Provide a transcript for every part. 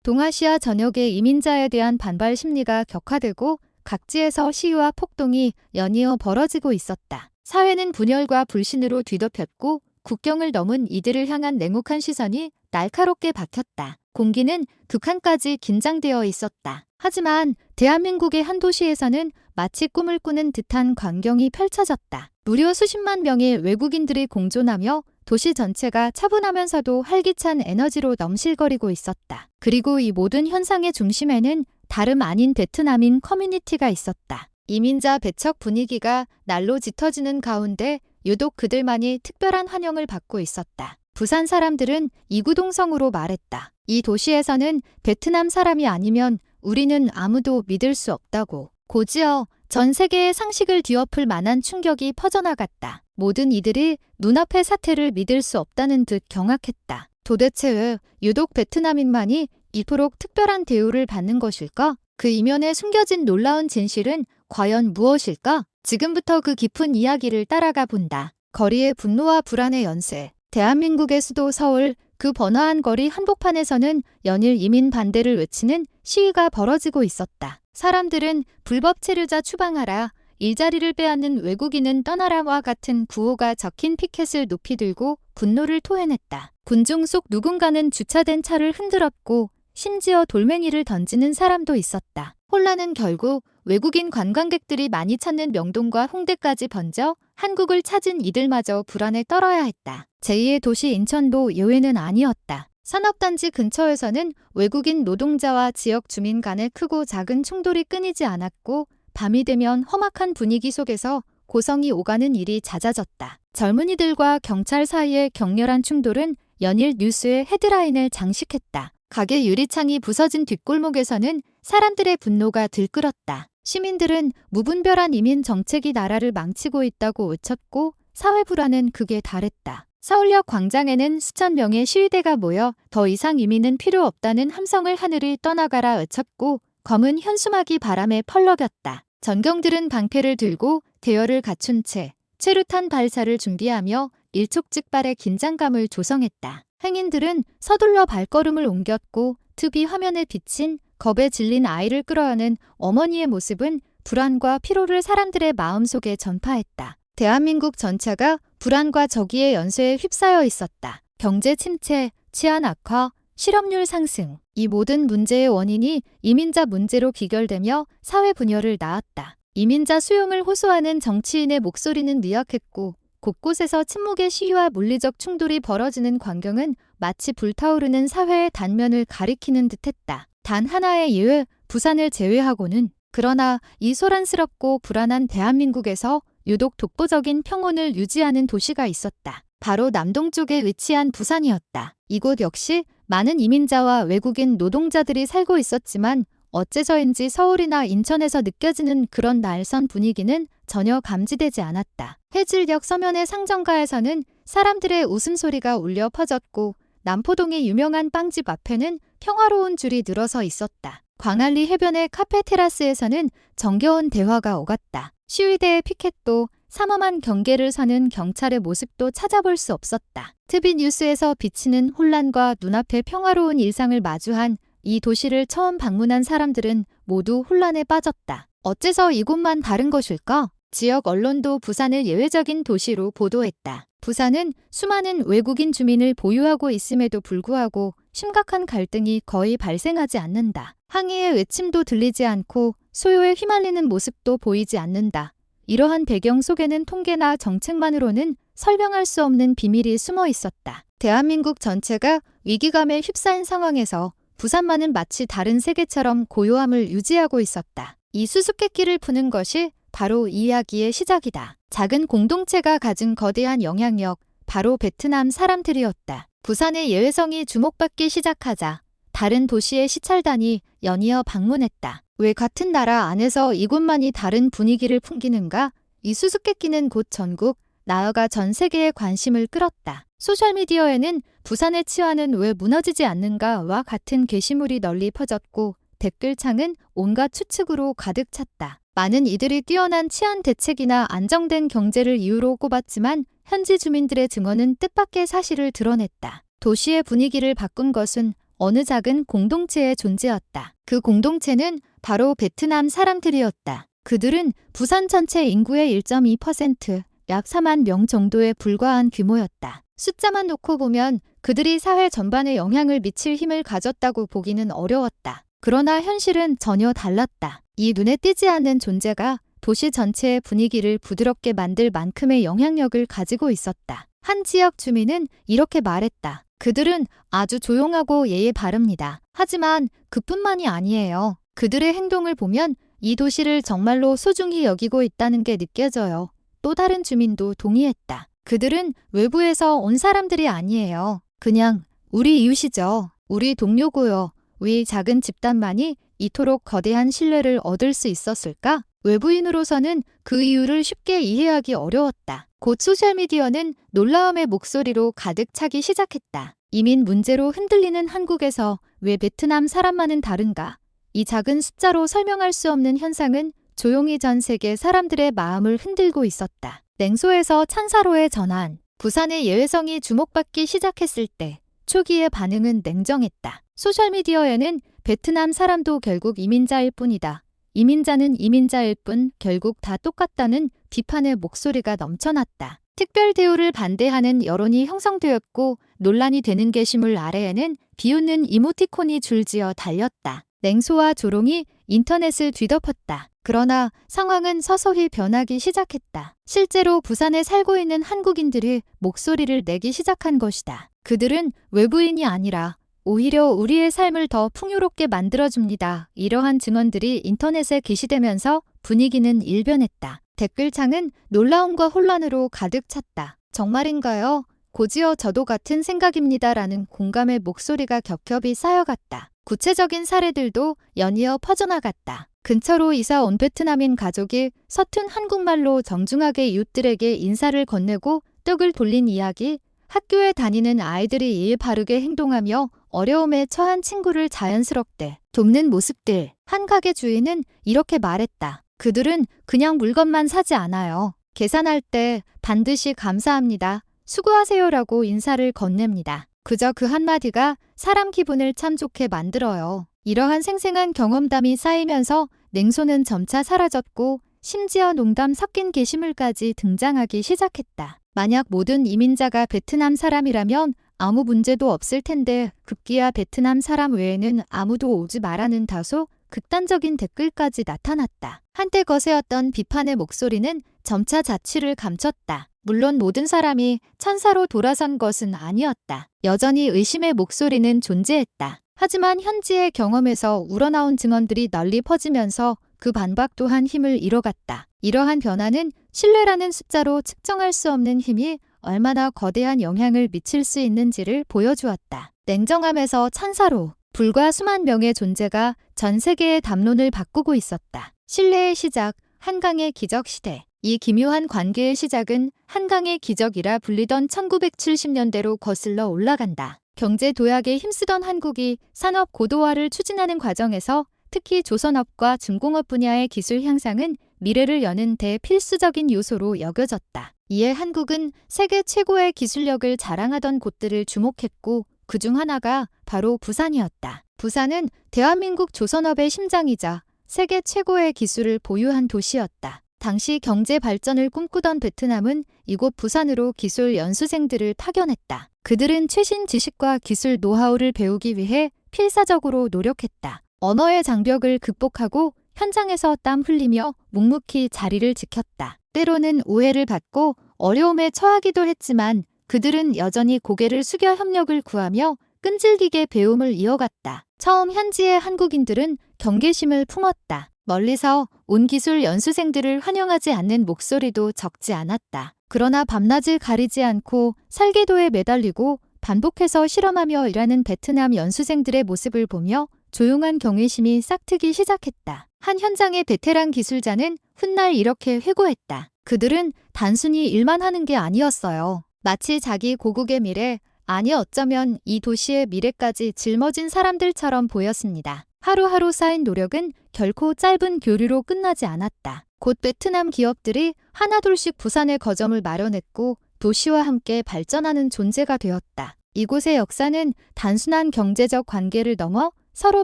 동아시아 전역의 이민자에 대한 반발 심리가 격화되고 각지에서 시위와 폭동이 연이어 벌어지고 있었다. 사회는 분열과 불신으로 뒤덮였고 국경을 넘은 이들을 향한 냉혹한 시선이 날카롭게 박혔다. 공기는 극한까지 긴장되어 있었다. 하지만 대한민국의 한 도시에서는 마치 꿈을 꾸는 듯한 광경이 펼쳐졌다. 무려 수십만 명의 외국인들이 공존하며 도시 전체가 차분하면서도 활기찬 에너지로 넘실거리고 있었다. 그리고 이 모든 현상의 중심에는 다름 아닌 베트남인 커뮤니티가 있었다. 이민자 배척 분위기가 날로 짙어지는 가운데 유독 그들만이 특별한 환영을 받고 있었다. 부산 사람들은 이구동성으로 말했다. 이 도시에서는 베트남 사람이 아니면 우리는 아무도 믿을 수 없다고. 곧이어 전 세계의 상식을 뒤엎을 만한 충격이 퍼져나갔다. 모든 이들이 눈앞의 사태를 믿을 수 없다는 듯 경악했다. 도대체 왜 유독 베트남인만이 이토록 특별한 대우를 받는 것일까? 그 이면에 숨겨진 놀라운 진실은 과연 무엇일까? 지금부터 그 깊은 이야기를 따라가 본다. 거리의 분노와 불안의 연쇄. 대한민국의 수도 서울, 그 번화한 거리 한복판에서는 연일 이민 반대를 외치는 시위가 벌어지고 있었다. 사람들은 불법 체류자 추방하라, 일자리를 빼앗는 외국인은 떠나라와 같은 구호가 적힌 피켓을 높이 들고 분노를 토해냈다. 군중 속 누군가는 주차된 차를 흔들었고 심지어 돌멩이를 던지는 사람도 있었다. 혼란은 결국 외국인 관광객들이 많이 찾는 명동과 홍대까지 번져 한국을 찾은 이들마저 불안에 떨어야 했다. 제2의 도시 인천도 예외는 아니었다. 산업단지 근처에서는 외국인 노동자와 지역 주민 간의 크고 작은 충돌이 끊이지 않았고 밤이 되면 험악한 분위기 속에서 고성이 오가는 일이 잦아졌다. 젊은이들과 경찰 사이의 격렬한 충돌은 연일 뉴스의 헤드라인을 장식했다. 가게 유리창이 부서진 뒷골목에서는 사람들의 분노가 들끓었다. 시민들은 무분별한 이민 정책이 나라를 망치고 있다고 외쳤고 사회 불안은 극에 달했다. 서울역 광장에는 수천 명의 시위대가 모여 더 이상 이민은 필요 없다는 함성을 하늘을 떠나가라 외쳤고 검은 현수막이 바람에 펄럭였다. 전경들은 방패를 들고 대열을 갖춘 채 최루탄 발사를 준비하며 일촉즉발의 긴장감을 조성했다. 행인들은 서둘러 발걸음을 옮겼고 TV 화면에 비친 겁에 질린 아이를 끌어안은 어머니의 모습은 불안과 피로를 사람들의 마음속에 전파했다. 대한민국 전체가 불안과 저기의 연쇄에 휩싸여 있었다. 경제 침체, 치안 악화, 실업률 상승. 이 모든 문제의 원인이 이민자 문제로 귀결되며 사회 분열을 낳았다. 이민자 수용을 호소하는 정치인의 목소리는 미약했고 곳곳에서 침묵의 시위와 물리적 충돌이 벌어지는 광경은 마치 불타오르는 사회의 단면을 가리키는 듯했다. 단 하나의 예외, 부산을 제외하고는. 그러나 이 소란스럽고 불안한 대한민국에서 유독 독보적인 평온을 유지하는 도시가 있었다. 바로 남동쪽에 위치한 부산이었다. 이곳 역시 많은 이민자와 외국인 노동자들이 살고 있었지만 어째서인지 서울이나 인천에서 느껴지는 그런 날선 분위기는 전혀 감지되지 않았다. 해질녘 서면의 상점가에서는 사람들의 웃음소리가 울려 퍼졌고 남포동의 유명한 빵집 앞에는 평화로운 줄이 늘어서 있었다. 광안리 해변의 카페 테라스에서는 정겨운 대화가 오갔다. 시위대의 피켓도 삼엄한 경계를 서는 경찰의 모습도 찾아볼 수 없었다. TV 뉴스에서 비치는 혼란과 눈앞의 평화로운 일상을 마주한 이 도시를 처음 방문한 사람들은 모두 혼란에 빠졌다. 어째서 이곳만 다른 것일까? 지역 언론도 부산을 예외적인 도시로 보도했다. 부산은 수많은 외국인 주민을 보유하고 있음에도 불구하고 심각한 갈등이 거의 발생하지 않는다. 항의의 외침도 들리지 않고 소요에 휘말리는 모습도 보이지 않는다. 이러한 배경 속에는 통계나 정책만으로는 설명할 수 없는 비밀이 숨어 있었다. 대한민국 전체가 위기감에 휩싸인 상황에서 부산만은 마치 다른 세계처럼 고요함을 유지하고 있었다. 이 수수께끼를 푸는 것이 바로 이 이야기의 시작이다. 작은 공동체가 가진 거대한 영향력, 바로 베트남 사람들이었다. 부산의 예외성이 주목받기 시작하자 다른 도시의 시찰단이 연이어 방문했다. 왜 같은 나라 안에서 이곳만이 다른 분위기를 풍기는가? 이 수수께끼는 곧 전국, 나아가 전 세계의 관심을 끌었다. 소셜미디어에는 부산의 치안은 왜 무너지지 않는가와 같은 게시물이 널리 퍼졌고 댓글창은 온갖 추측으로 가득 찼다. 많은 이들이 뛰어난 치안 대책이나 안정된 경제를 이유로 꼽았지만 현지 주민들의 증언은 뜻밖의 사실을 드러냈다. 도시의 분위기를 바꾼 것은 어느 작은 공동체의 존재였다. 그 공동체는 바로 베트남 사람들이었다. 그들은 부산 전체 인구의 1.2%, 약 4만 명 정도에 불과한 규모였다. 숫자만 놓고 보면 그들이 사회 전반에 영향을 미칠 힘을 가졌다고 보기는 어려웠다. 그러나 현실은 전혀 달랐다. 이 눈에 띄지 않는 존재가 도시 전체의 분위기를 부드럽게 만들 만큼의 영향력을 가지고 있었다. 한 지역 주민은 이렇게 말했다. 그들은 아주 조용하고 예의 바릅니다. 하지만 그뿐만이 아니에요. 그들의 행동을 보면 이 도시를 정말로 소중히 여기고 있다는 게 느껴져요. 또 다른 주민도 동의했다. 그들은 외부에서 온 사람들이 아니에요. 그냥 우리 이웃이죠. 우리 동료고요. 왜 작은 집단만이 이토록 거대한 신뢰를 얻을 수 있었을까? 외부인으로서는 그 이유를 쉽게 이해하기 어려웠다. 곧 소셜미디어는 놀라움의 목소리로 가득 차기 시작했다. 이민 문제로 흔들리는 한국에서 왜 베트남 사람만은 다른가? 이 작은 숫자로 설명할 수 없는 현상은 조용히 전 세계 사람들의 마음을 흔들고 있었다. 냉소에서 찬사로의 전환. 부산의 예외성이 주목받기 시작했을 때 초기의 반응은 냉정했다. 소셜미디어에는 베트남 사람도 결국 이민자일 뿐이다. 이민자는 이민자일 뿐 결국 다 똑같다는 비판의 목소리가 넘쳐났다. 특별 대우를 반대하는 여론이 형성되었고 논란이 되는 게시물 아래에는 비웃는 이모티콘이 줄지어 달렸다. 냉소와 조롱이 인터넷을 뒤덮었다. 그러나 상황은 서서히 변하기 시작했다. 실제로 부산에 살고 있는 한국인들이 목소리를 내기 시작한 것이다. 그들은 외부인이 아니라 오히려 우리의 삶을 더 풍요롭게 만들어줍니다. 이러한 증언들이 인터넷에 게시되면서 분위기는 일변했다. 댓글창은 놀라움과 혼란으로 가득 찼다. 정말인가요? 곧이어 저도 같은 생각입니다라는 공감의 목소리가 겹겹이 쌓여갔다. 구체적인 사례들도 연이어 퍼져나갔다. 근처로 이사 온 베트남인 가족이 서툰 한국말로 정중하게 이웃들에게 인사를 건네고 떡을 돌린 이야기, 학교에 다니는 아이들이 예의 바르게 행동하며 어려움에 처한 친구를 자연스럽게 돕는 모습들. 한 가게 주인은 이렇게 말했다. 그들은 그냥 물건만 사지 않아요. 계산할 때 반드시 감사합니다. 수고하세요라고 인사를 건넵니다. 그저 그 한마디가 사람 기분을 참 좋게 만들어요. 이러한 생생한 경험담이 쌓이면서 냉소는 점차 사라졌고 심지어 농담 섞인 게시물까지 등장하기 시작했다. 만약 모든 이민자가 베트남 사람이라면 아무 문제도 없을 텐데 급기야 베트남 사람 외에는 아무도 오지 말라는 다소 극단적인 댓글까지 나타났다. 한때 거세었던 비판의 목소리는 점차 자취를 감췄다. 물론 모든 사람이 천사로 돌아선 것은 아니었다. 여전히 의심의 목소리는 존재했다. 하지만 현지의 경험에서 우러나온 증언들이 널리 퍼지면서 그 반박 또한 힘을 잃어갔다. 이러한 변화는 신뢰라는 숫자로 측정할 수 없는 힘이 얼마나 거대한 영향을 미칠 수 있는지를 보여주었다. 냉정함에서 찬사로, 불과 수만 명의 존재가 전 세계의 담론을 바꾸고 있었다. 신뢰의 시작, 한강의 기적 시대. 이 기묘한 관계의 시작은 한강의 기적이라 불리던 1970년대로 거슬러 올라간다. 경제 도약에 힘쓰던 한국이 산업 고도화를 추진하는 과정에서 특히 조선업과 중공업 분야의 기술 향상은 미래를 여는 대필수적인 요소로 여겨졌다. 이에 한국은 세계 최고의 기술력을 자랑하던 곳들을 주목했고 그중 하나가 바로 부산이었다. 부산은 대한민국 조선업의 심장이자 세계 최고의 기술을 보유한 도시였다. 당시 경제 발전을 꿈꾸던 베트남은 이곳 부산으로 기술 연수생들을 파견했다. 그들은 최신 지식과 기술 노하우를 배우기 위해 필사적으로 노력했다. 언어의 장벽을 극복하고 현장에서 땀 흘리며 묵묵히 자리를 지켰다. 때로는 오해를 받고 어려움에 처하기도 했지만 그들은 여전히 고개를 숙여 협력을 구하며 끈질기게 배움을 이어갔다. 처음 현지의 한국인들은 경계심을 품었다. 멀리서 온 기술 연수생들을 환영하지 않는 목소리도 적지 않았다. 그러나 밤낮을 가리지 않고 설계도에 매달리고 반복해서 실험하며 일하는 베트남 연수생들의 모습을 보며 조용한 경외심이 싹트기 시작했다. 한 현장의 베테랑 기술자는 훗날 이렇게 회고했다. 그들은 단순히 일만 하는 게 아니었어요. 마치 자기 고국의 미래, 아니 어쩌면 이 도시의 미래까지 짊어진 사람들처럼 보였습니다. 하루하루 쌓인 노력은 결코 짧은 교류로 끝나지 않았다. 곧 베트남 기업들이 하나둘씩 부산에 거점을 마련했고 도시와 함께 발전하는 존재가 되었다. 이곳의 역사는 단순한 경제적 관계를 넘어 서로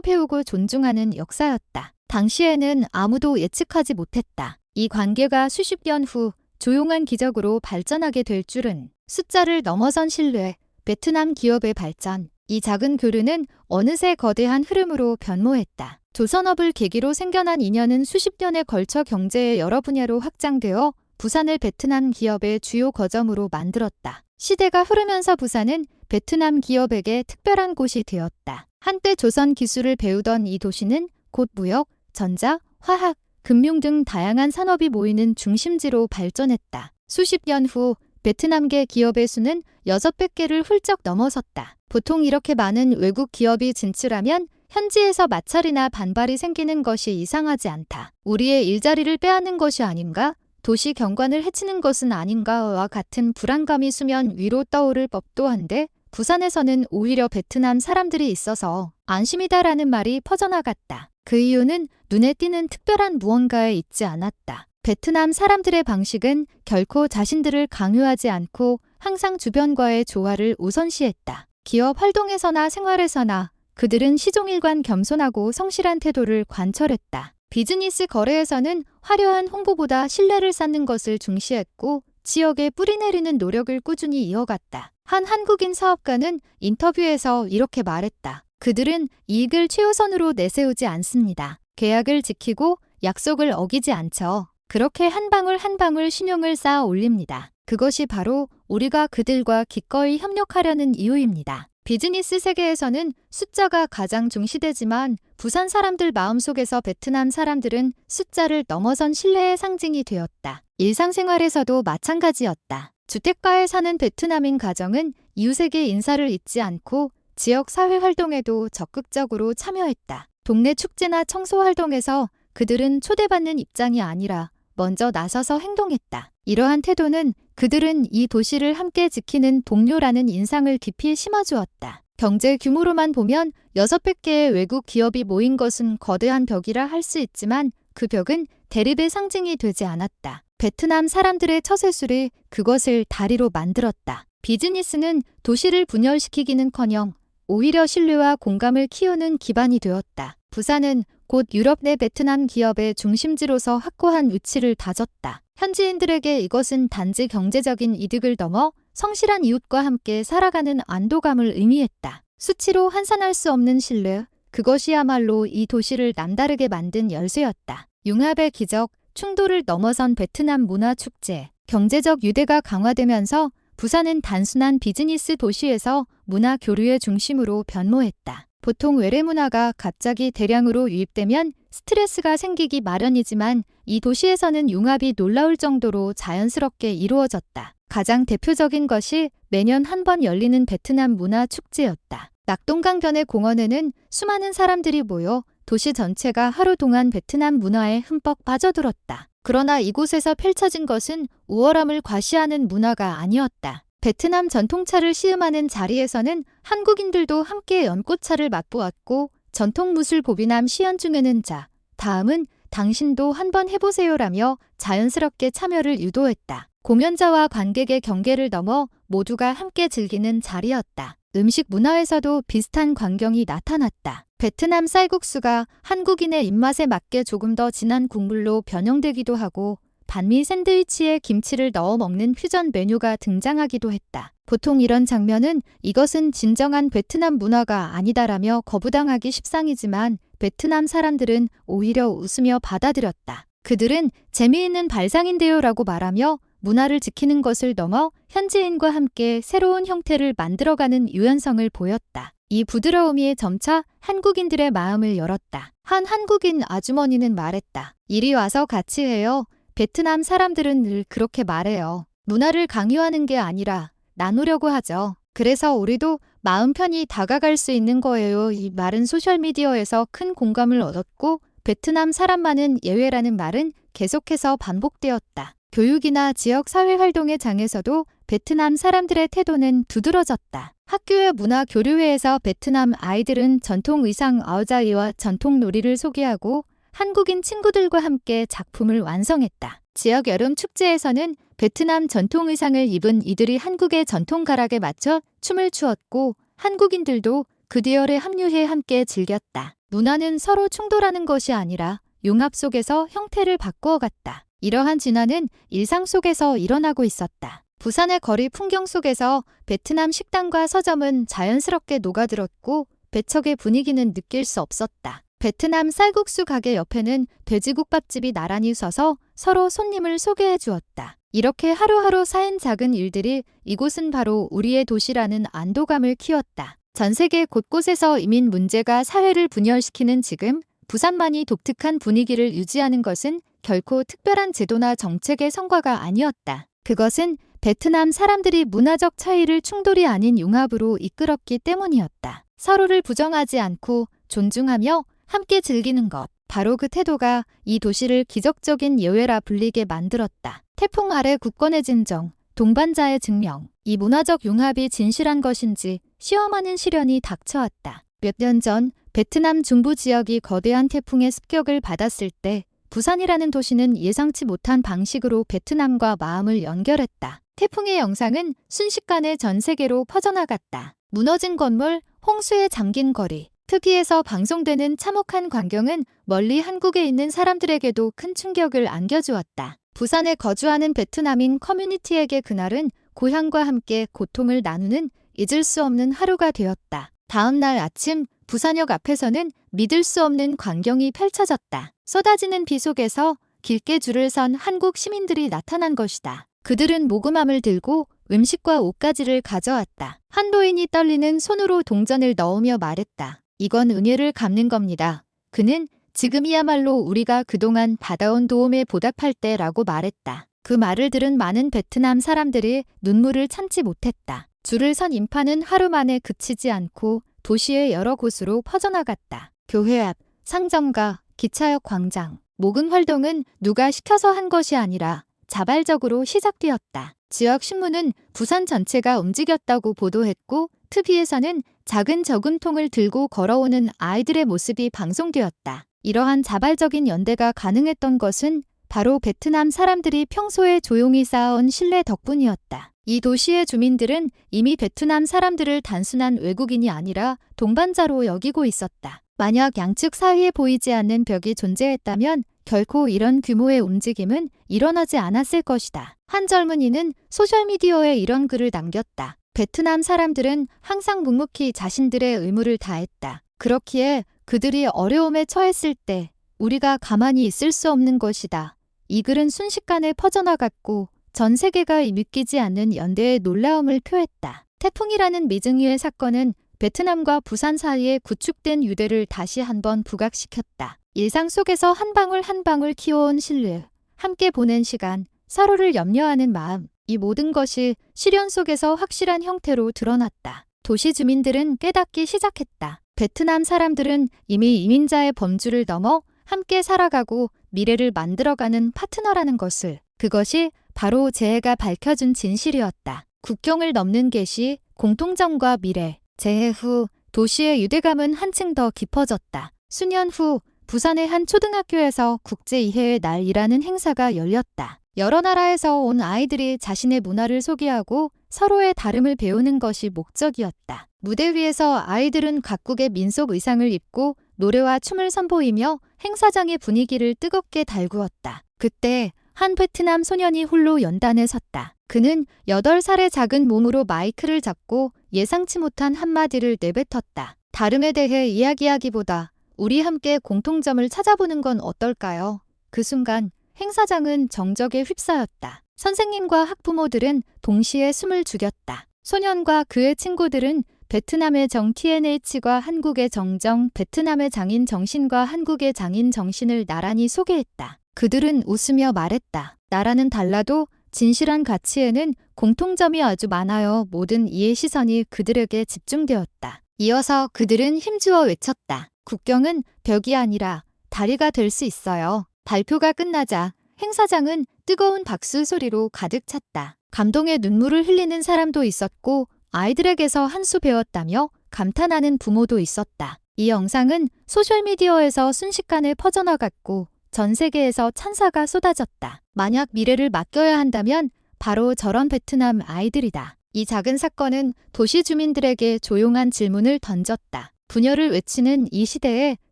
배우고 존중하는 역사였다. 당시에는 아무도 예측하지 못했다. 이 관계가 수십 년 후 조용한 기적으로 발전하게 될 줄은. 숫자를 넘어선 신뢰, 베트남 기업의 발전. 이 작은 교류는 어느새 거대한 흐름으로 변모했다. 조선업을 계기로 생겨난 인연은 수십 년에 걸쳐 경제의 여러 분야로 확장되어 부산을 베트남 기업의 주요 거점으로 만들었다. 시대가 흐르면서 부산은 베트남 기업에게 특별한 곳이 되었다. 한때 조선 기술을 배우던 이 도시는 곧 무역, 전자, 화학, 금융 등 다양한 산업이 모이는 중심지로 발전했다. 수십 년 후 베트남계 기업의 수는 600개를 훌쩍 넘어섰다. 보통 이렇게 많은 외국 기업이 진출하면 현지에서 마찰이나 반발이 생기는 것이 이상하지 않다. 우리의 일자리를 빼앗는 것이 아닌가? 도시 경관을 해치는 것은 아닌가와 같은 불안감이 수면 위로 떠오를 법도 한데 부산에서는 오히려 베트남 사람들이 있어서 안심이다라는 말이 퍼져나갔다. 그 이유는 눈에 띄는 특별한 무언가에 있지 않았다. 베트남 사람들의 방식은 결코 자신들을 강요하지 않고 항상 주변과의 조화를 우선시했다. 기업 활동에서나 생활에서나 그들은 시종일관 겸손하고 성실한 태도를 관철했다. 비즈니스 거래에서는 화려한 홍보보다 신뢰를 쌓는 것을 중시했고 지역에 뿌리내리는 노력을 꾸준히 이어갔다. 한 한국인 사업가는 인터뷰에서 이렇게 말했다. 그들은 이익을 최우선으로 내세우지 않습니다. 계약을 지키고 약속을 어기지 않죠. 그렇게 한 방울 한 방울 신용을 쌓아 올립니다. 그것이 바로 우리가 그들과 기꺼이 협력하려는 이유입니다. 비즈니스 세계에서는 숫자가 가장 중시되지만 부산 사람들 마음속에서 베트남 사람들은 숫자를 넘어선 신뢰의 상징이 되었다. 일상생활에서도 마찬가지였다. 주택가에 사는 베트남인 가정은 이웃에게 인사를 잊지 않고 지역 사회 활동에도 적극적으로 참여했다. 동네 축제나 청소 활동에서 그들은 초대받는 입장이 아니라 먼저 나서서 행동했다. 이러한 태도는 그들은 이 도시를 함께 지키는 동료라는 인상을 깊이 심어주었다. 경제 규모로만 보면 600개의 외국 기업이 모인 것은 거대한 벽이라 할 수 있지만 그 벽은 대립의 상징이 되지 않았다. 베트남 사람들의 처세술이 그것을 다리로 만들었다. 비즈니스는 도시를 분열시키기는커녕 오히려 신뢰와 공감을 키우는 기반이 되었다. 부산은 곧 유럽 내 베트남 기업의 중심지로서 확고한 위치를 다졌다. 현지인들에게 이것은 단지 경제적인 이득을 넘어 성실한 이웃과 함께 살아가는 안도감을 의미했다. 수치로 환산할 수 없는 신뢰, 그것이야말로 이 도시를 남다르게 만든 열쇠였다. 융합의 기적, 충돌을 넘어선 베트남 문화축제, 경제적 유대가 강화되면서 부산은 단순한 비즈니스 도시에서 문화 교류의 중심으로 변모했다. 보통 외래 문화가 갑자기 대량으로 유입되면 스트레스가 생기기 마련이지만 이 도시에서는 융합이 놀라울 정도로 자연스럽게 이루어졌다. 가장 대표적인 것이 매년 한 번 열리는 베트남 문화축제였다. 낙동강변의 공원에는 수많은 사람들이 모여 도시 전체가 하루 동안 베트남 문화에 흠뻑 빠져들었다. 그러나 이곳에서 펼쳐진 것은 우월함을 과시하는 문화가 아니었다. 베트남 전통차를 시음하는 자리에서는 한국인들도 함께 연꽃차를 맛보았고 전통 무술 보비남 시연 중에는 자, 다음은 당신도 한번 해보세요라며 자연스럽게 참여를 유도했다. 공연자와 관객의 경계를 넘어 모두가 함께 즐기는 자리였다. 음식 문화에서도 비슷한 광경이 나타났다. 베트남 쌀국수가 한국인의 입맛에 맞게 조금 더 진한 국물로 변형되기도 하고 반미 샌드위치에 김치를 넣어 먹는 퓨전 메뉴가 등장하기도 했다. 보통 이런 장면은 이것은 진정한 베트남 문화가 아니다라며 거부당하기 십상이지만 베트남 사람들은 오히려 웃으며 받아들였다. 그들은 재미있는 발상인데요 라고 말하며 문화를 지키는 것을 넘어 현지인과 함께 새로운 형태를 만들어가는 유연성을 보였다. 이 부드러움이 점차 한국인들의 마음을 열었다. 한 한국인 아주머니는 말했다. 이리 와서 같이 해요. 베트남 사람들은 늘 그렇게 말해요. 문화를 강요하는 게 아니라 나누려고 하죠. 그래서 우리도 마음 편히 다가갈 수 있는 거예요. 이 말은 소셜미디어에서 큰 공감을 얻었고 베트남 사람만은 예외라는 말은 계속해서 반복되었다. 교육이나 지역 사회활동의 장에서도 베트남 사람들의 태도는 두드러졌다. 학교의 문화 교류회에서 베트남 아이들은 전통 의상 아우자이와 전통 놀이를 소개하고 한국인 친구들과 함께 작품을 완성했다. 지역 여름 축제에서는 베트남 전통 의상을 입은 이들이 한국의 전통 가락에 맞춰 춤을 추었고 한국인들도 그 대열에 합류해 함께 즐겼다. 문화는 서로 충돌하는 것이 아니라 융합 속에서 형태를 바꾸어 갔다. 이러한 진화는 일상 속에서 일어나고 있었다. 부산의 거리 풍경 속에서 베트남 식당과 서점은 자연스럽게 녹아들었고 배척의 분위기는 느낄 수 없었다. 베트남 쌀국수 가게 옆에는 돼지국밥집이 나란히 서서 서로 손님을 소개해 주었다. 이렇게 하루하루 쌓인 작은 일들이 이곳은 바로 우리의 도시라는 안도감을 키웠다. 전 세계 곳곳에서 이민 문제가 사회를 분열시키는 지금 부산만이 독특한 분위기를 유지하는 것은 결코 특별한 제도나 정책의 성과가 아니었다. 그것은 베트남 사람들이 문화적 차이를 충돌이 아닌 융합으로 이끌었기 때문이었다. 서로를 부정하지 않고 존중하며 함께 즐기는 것. 바로 그 태도가 이 도시를 기적적인 예외라 불리게 만들었다. 태풍 아래 국권의 진정, 동반자의 증명. 이 문화적 융합이 진실한 것인지 시험하는 시련이 닥쳐왔다. 몇 년 전 베트남 중부 지역이 거대한 태풍의 습격을 받았을 때 부산이라는 도시는 예상치 못한 방식으로 베트남과 마음을 연결했다. 태풍의 영상은 순식간에 전 세계로 퍼져나갔다. 무너진 건물, 홍수에 잠긴 거리, TV에서 방송되는 참혹한 광경은 멀리 한국에 있는 사람들에게도 큰 충격을 안겨주었다. 부산에 거주하는 베트남인 커뮤니티에게 그날은 고향과 함께 고통을 나누는 잊을 수 없는 하루가 되었다. 다음 날 아침 부산역 앞에서는 믿을 수 없는 광경이 펼쳐졌다. 쏟아지는 비 속에서 길게 줄을 선 한국 시민들이 나타난 것이다. 그들은 모금함을 들고 음식과 옷가지를 가져왔다. 한 노인이 떨리는 손으로 동전을 넣으며 말했다. 이건 은혜를 갚는 겁니다. 그는 지금이야말로 우리가 그동안 받아온 도움에 보답할 때라고 말했다. 그 말을 들은 많은 베트남 사람들이 눈물을 참지 못했다. 줄을 선 인파는 하루 만에 그치지 않고 도시의 여러 곳으로 퍼져나갔다. 교회 앞, 상점가, 기차역 광장. 모금 활동은 누가 시켜서 한 것이 아니라 자발적으로 시작되었다. 지역 신문은 부산 전체가 움직였다고 보도했고 TV에서는 작은 저금통을 들고 걸어오는 아이들의 모습이 방송되었다. 이러한 자발적인 연대가 가능했던 것은 바로 베트남 사람들이 평소에 조용히 쌓아온 신뢰 덕분이었다. 이 도시의 주민들은 이미 베트남 사람들을 단순한 외국인이 아니라 동반자로 여기고 있었다. 만약 양측 사이에 보이지 않는 벽이 존재했다면 결코 이런 규모의 움직임은 일어나지 않았을 것이다. 한 젊은이는 소셜미디어에 이런 글을 남겼다. 베트남 사람들은 항상 묵묵히 자신들의 의무를 다했다. 그렇기에 그들이 어려움에 처했을 때 우리가 가만히 있을 수 없는 것이다. 이 글은 순식간에 퍼져나갔고 전 세계가 믿기지 않는 연대의 놀라움을 표했다. 태풍이라는 미증유의 사건은 베트남과 부산 사이에 구축된 유대를 다시 한번 부각시켰다. 일상 속에서 한 방울 한 방울 키워온 신뢰, 함께 보낸 시간, 서로를 염려하는 마음, 이 모든 것이 시련 속에서 확실한 형태로 드러났다. 도시 주민들은 깨닫기 시작했다. 베트남 사람들은 이미 이민자의 범주를 넘어 함께 살아가고 미래를 만들어가는 파트너라는 것을. 그것이 바로 재해가 밝혀준 진실이었다. 국경을 넘는 계시, 공통점과 미래. 재해 후 도시의 유대감은 한층 더 깊어졌다. 수년 후 부산의 한 초등학교에서 국제이해의 날이라는 행사가 열렸다. 여러 나라에서 온 아이들이 자신의 문화를 소개하고 서로의 다름을 배우는 것이 목적이었다. 무대 위에서 아이들은 각국의 민속 의상을 입고 노래와 춤을 선보이며 행사장의 분위기를 뜨겁게 달구었다. 그때 한 베트남 소년이 홀로 연단에 섰다. 그는 8살의 작은 몸으로 마이크를 잡고 예상치 못한 한마디를 내뱉었다. 다름에 대해 이야기하기보다 우리 함께 공통점을 찾아보는 건 어떨까요? 그 순간 행사장은 정적에 휩싸였다. 선생님과 학부모들은 동시에 숨을 죽였다. 소년과 그의 친구들은 베트남의 정 TNH과 한국의 정정, 베트남의 장인 정신과 한국의 장인 정신을 나란히 소개했다. 그들은 웃으며 말했다. 나라는 달라도 진실한 가치에는 공통점이 아주 많아요. 모든 이의 시선이 그들에게 집중되었다. 이어서 그들은 힘주어 외쳤다. 국경은 벽이 아니라 다리가 될 수 있어요. 발표가 끝나자 행사장은 뜨거운 박수 소리로 가득 찼다. 감동의 눈물을 흘리는 사람도 있었고 아이들에게서 한 수 배웠다며 감탄하는 부모도 있었다. 이 영상은 소셜미디어에서 순식간에 퍼져나갔고 전 세계에서 찬사가 쏟아졌다. 만약 미래를 맡겨야 한다면 바로 저런 베트남 아이들이다. 이 작은 사건은 도시 주민들에게 조용한 질문을 던졌다. 분열을 외치는 이 시대에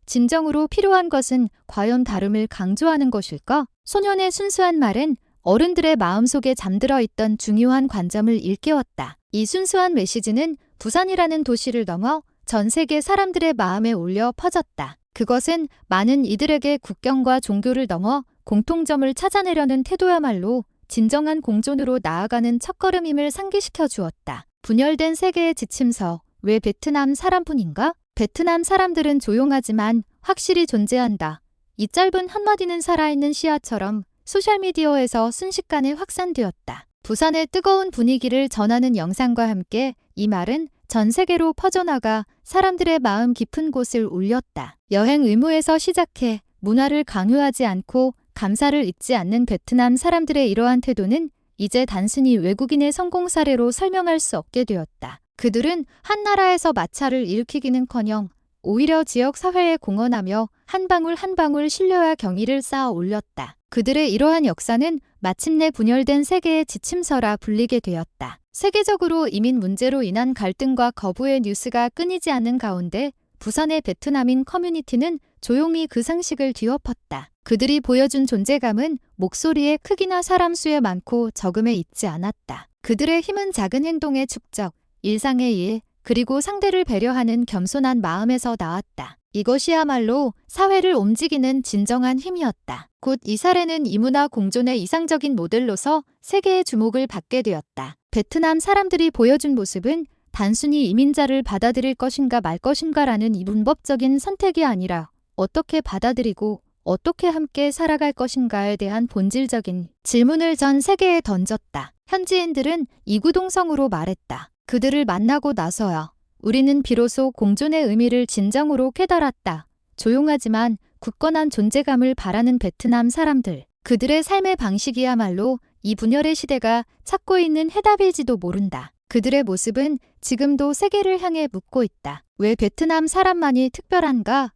진정으로 필요한 것은 과연 다름을 강조하는 것일까? 소년의 순수한 말은 어른들의 마음속에 잠들어 있던 중요한 관점을 일깨웠다. 이 순수한 메시지는 부산이라는 도시를 넘어 전 세계 사람들의 마음에 울려 퍼졌다. 그것은 많은 이들에게 국경과 종교를 넘어 공통점을 찾아내려는 태도야말로 진정한 공존으로 나아가는 첫걸음임을 상기시켜 주었다. 분열된 세계의 지침서, 왜 베트남 사람뿐인가? 베트남 사람들은 조용하지만 확실히 존재한다. 이 짧은 한마디는 살아있는 시야처럼 소셜미디어에서 순식간에 확산되었다. 부산의 뜨거운 분위기를 전하는 영상과 함께 이 말은 전 세계로 퍼져나가 사람들의 마음 깊은 곳을 울렸다. 여행 의무에서 시작해 문화를 강요하지 않고 감사를 잊지 않는 베트남 사람들의 이러한 태도는 이제 단순히 외국인의 성공 사례로 설명할 수 없게 되었다. 그들은 한 나라에서 마찰을 일으키기는커녕 오히려 지역 사회에 공헌하며 한 방울 한 방울 신뢰와 경의를 쌓아 올렸다. 그들의 이러한 역사는 마침내 분열된 세계의 지침서라 불리게 되었다. 세계적으로 이민 문제로 인한 갈등과 거부의 뉴스가 끊이지 않는 가운데 부산의 베트남인 커뮤니티는 조용히 그 상식을 뒤엎었다. 그들이 보여준 존재감은 목소리의 크기나 사람 수에 많고 적음에 있지 않았다. 그들의 힘은 작은 행동의 축적, 일상의 이해, 그리고 상대를 배려하는 겸손한 마음에서 나왔다. 이것이야말로 사회를 움직이는 진정한 힘이었다. 곧 이 사례는 이문화 공존의 이상적인 모델로서 세계의 주목을 받게 되었다. 베트남 사람들이 보여준 모습은 단순히 이민자를 받아들일 것인가 말 것인가라는 이 문법적인 선택이 아니라 어떻게 받아들이고 어떻게 함께 살아갈 것인가에 대한 본질적인 질문을 전 세계에 던졌다. 현지인들은 이구동성으로 말했다. 그들을 만나고 나서야 우리는 비로소 공존의 의미를 진정으로 깨달았다. 조용하지만 굳건한 존재감을 바라는 베트남 사람들. 그들의 삶의 방식이야말로 이 분열의 시대가 찾고 있는 해답일지도 모른다. 그들의 모습은 지금도 세계를 향해 묻고 있다. 왜 베트남 사람만이 특별한가?